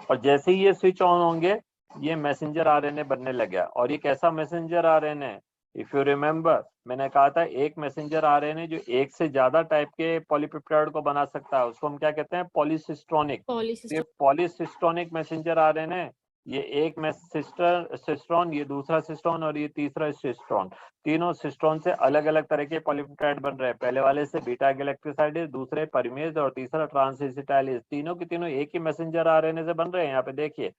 और जैसे ही ये स्विच ऑन होंगे ये मैसेंजर आरएनए बनने लग गया। और ये कैसा messenger RNA? If you remember मैंने कहा था एक मैसेंजर आरएनए जो एक से ज्यादा टाइप के पॉलीपेप्टाइड को बना सकता है उसको हम क्या कहते हैं? पॉलीसिस्ट्रोनिक। ये पॉलीसिस्ट्रोनिक मैसेंजर आरएनए, ये एक सिस्ट्रॉन, ये दूसरा सिस्ट्रॉन और ये तीसरा सिस्ट्रॉन, तीनों सिस्ट्रॉन से अलग अलग तरह के पॉलीपेप्टाइड बन रहे हैं। पहले वाले से बीटा गैलेक्टोसाइडेज, दूसरे परिमेज और तीसरा ट्रांसएसिटाइलेज, तीनों के तीनों एक ही मैसेंजर आरएनए से बन रहे हैं। यहाँ पे देखिए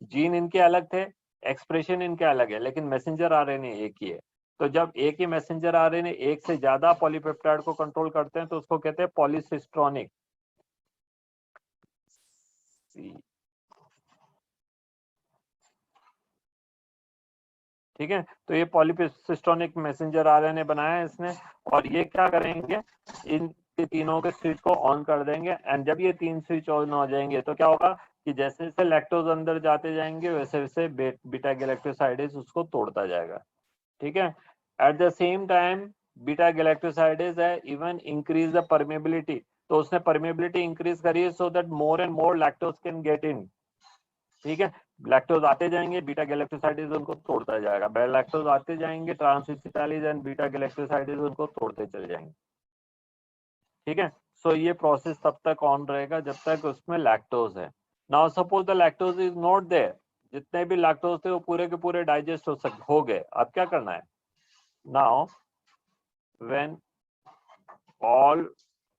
जीन इनके अलग थे, एक्सप्रेशन इनके अलग है, लेकिन मैसेंजर आरएनए एक ही है। तो जब एक ही मैसेंजर आरएनए एक से ज्यादा पॉलीपेप्टाइड को कंट्रोल करते हैं तो उसको कहते हैं पॉलीसिस्ट्रोनिक। ठीक है, तो ये पॉलीसिस्ट्रोनिक मैसेंजर आरएनए बनाया है इसने, और ये क्या करेंगे? इन तीनों के स्विच को ऑन कर देंगे। एंड जब ये तीन स्विच ऑन हो जाएंगे तो क्या होगा कि जैसे जैसे लैक्टोज अंदर जाते जाएंगे वैसे वैसे बीटा गैलेक्टोसाइडेज उसको तोड़ता जाएगा। ठीक है, at the same time beta galactosidase है इवन इंक्रीज द परमेबिलिटी, तो उसने परमेबिलिटी इंक्रीज करी है सो that more and more lactose can get in. ठीक है, लैक्टोज आते जाएंगे, बीटा गैलेक्टोसाइडेज उनको तोड़ता जाएगा, बेटा लैक्टोज आते जाएंगे, ट्रांसएसिटाइलेज एंड बीटा गैलेक्टोसाइडेज उनको तोड़ते चले जाएंगे। ठीक है, सो ये प्रोसेस तब तक ऑन रहेगा जब तक उसमें लैक्टोज है। Now suppose the lactose is not there, जितने भी लैक्टोज थे वो पूरे के पूरे डाइजेस्ट हो गए। अब क्या करना है? Now when all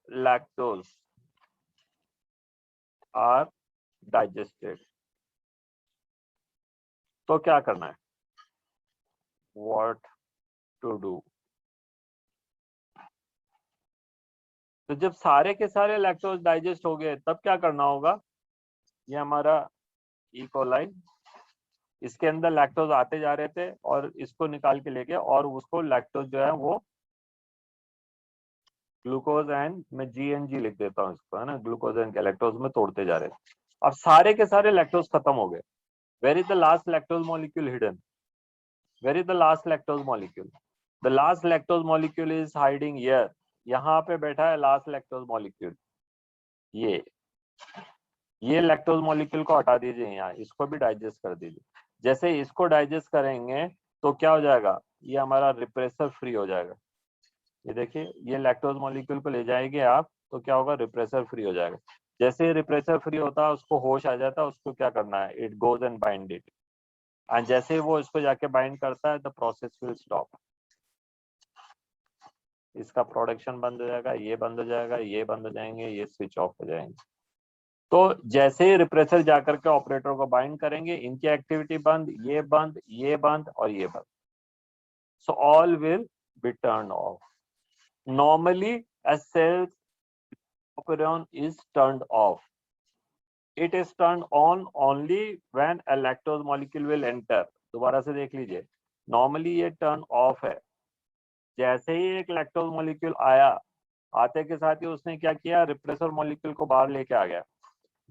lactose are digested, तो क्या करना है? What to do? तो जब सारे के सारे लैक्टोज डाइजेस्ट हो गए तब क्या करना होगा? ये हमारा ई कोलाई, इसके अंदर लैक्टोज आते जा रहे थे और इसको निकाल के लेके और उसको लैक्टोज जो है वो ग्लूकोज एंड, मैं GNG लिख देता हूँ इसको, है ना, ग्लूकोज एंड गैलेक्टोज में तोड़ते जा रहे थे। अब सारे के सारे लैक्टोज खत्म हो गए। Where is the last lactose molecule hidden? Where is the last lactose molecule? The last lactose molecule is hiding here, यहाँ पे बैठा है लास्ट लैक्टोज मॉलिक्यूल। ये लैक्टोज मॉलिक्यूल को हटा दीजिए, यहाँ इसको भी डाइजेस्ट कर दीजिए। जैसे इसको डाइजेस्ट करेंगे तो क्या हो जाएगा? ये हमारा रिप्रेसर फ्री हो जाएगा। ये देखिए ये लैक्टोज मॉलिक्यूल को ले जाएंगे आप तो क्या होगा? रिप्रेसर फ्री हो जाएगा। जैसे ही रिप्रेसर फ्री होता है उसको होश आ जाता है, उसको क्या करना है? It goes and bind it, and जैसे ही वो इसको जाके बाइंड करता है द प्रोसेस विल स्टॉप। इसका प्रोडक्शन बंद हो जाएगा, ये बंद हो जाएगा, ये बंद हो जाएंगे, ये स्विच ऑफ हो जाएंगे। तो जैसे ही रिप्रेसर जाकर के ऑपरेटर को बाइंड करेंगे इनकी एक्टिविटी बंद, ये बंद, ये बंद और ये बंद। So all will be turn of. Normally a cell's operon is turned off. It is turned on only when a lactose molecule will enter. दोबारा से देख लीजिए, नॉर्मली ये टर्न ऑफ है। जैसे ही एक लैक्टोज मॉलिक्यूल आया, आते के साथ ही उसने क्या किया? रिप्रेसर मॉलिक्यूल को बाहर लेके आ गया।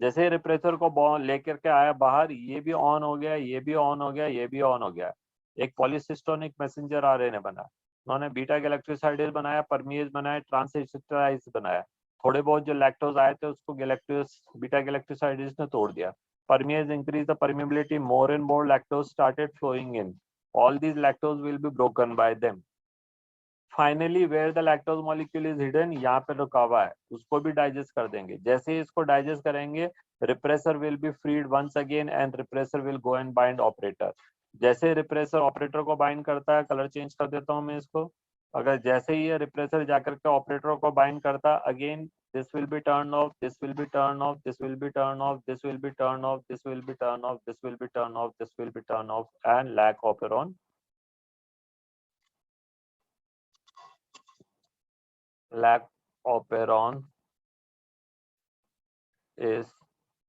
जैसे ही रिप्रेसर को लेकर के आया बाहर, ये भी ऑन हो गया, ये भी ऑन हो गया, ये भी ऑन हो गया। एक पॉलीसिस्टोनिक मैसेंजर आरएनए बना, उन्होंने बीटा गैलेक्टोसाइडेज बनाया, परमिएज बनाया, ट्रांसएसिटाइलेज बनाया। थोड़े बहुत जो लैक्टोज आए थे उसको बीटा गैलेक्टोसाइडेज ने तोड़ दिया। Permease increase the permeability, more and more lactose started flowing in, all these lactose will be broken by them. Finally where the lactose molecule is hidden, यहाँ पे रुका हुआ है, उसको भी डाइजेस्ट कर देंगे। जैसे ही इसको डाइजेस्ट करेंगे, repressor will be freed once again and repressor will go and bind operator. जैसे रिप्रेसर ऑपरेटर को बाइंड करता है, कलर चेंज कर देता हूँ मैं इसको, अगर जैसे ही ये रिप्रेसर जाकर के ऑपरेटर को बाइंड करता, again this will be turn off, this will be turn off, this will be turn off, this will be turn off, this will be turn off, this will be turn off, this will be turn off and lac operon lac operon is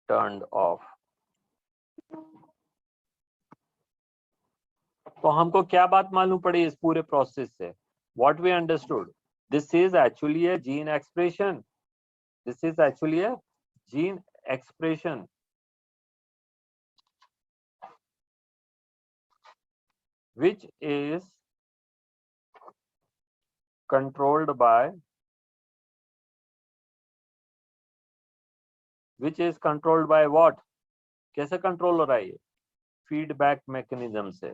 turned off। तो हमको क्या बात मालूम पड़ी इस पूरे process से? What we understood, this is actually a gene expression, this is actually a gene expression which is controlled by what? कैसे कंट्रोल हो रहा है ये? फीडबैक मैकेनिज्म से।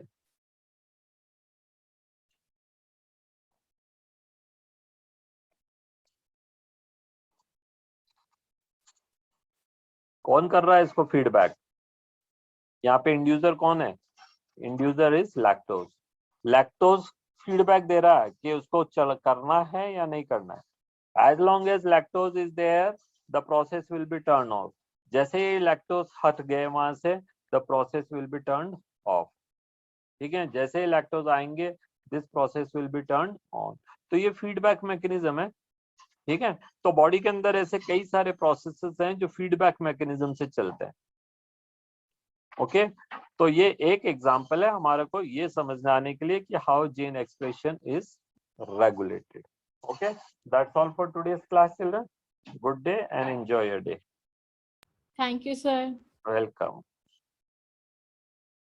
कौन कर रहा है इसको फीडबैक? यहाँ पे इंड्यूसर कौन है? Inducer is lactose. Lactose feedback दे रहा है कि उसको करना है या नहीं करना है। As long as lactose is there, the process will be turned off. जैसे ही लैक्टोज हट गए वहां से, the process will be turned off। ठीक है, जैसे ही लैक्टोज आएंगे, this process will be turned on। तो ये फीडबैक मैकेनिज्म है। ठीक है, तो बॉडी के अंदर ऐसे कई सारे प्रोसेसेस हैं जो फीडबैक मैकेनिज्म से चलते हैं। ओके, तो ये एक एग्जांपल है हमारे को ये समझने आने के लिए कि how gene expression is regulated. Okay, that's all for today's class, children. Good day and enjoy your day. Thank you, sir. Welcome.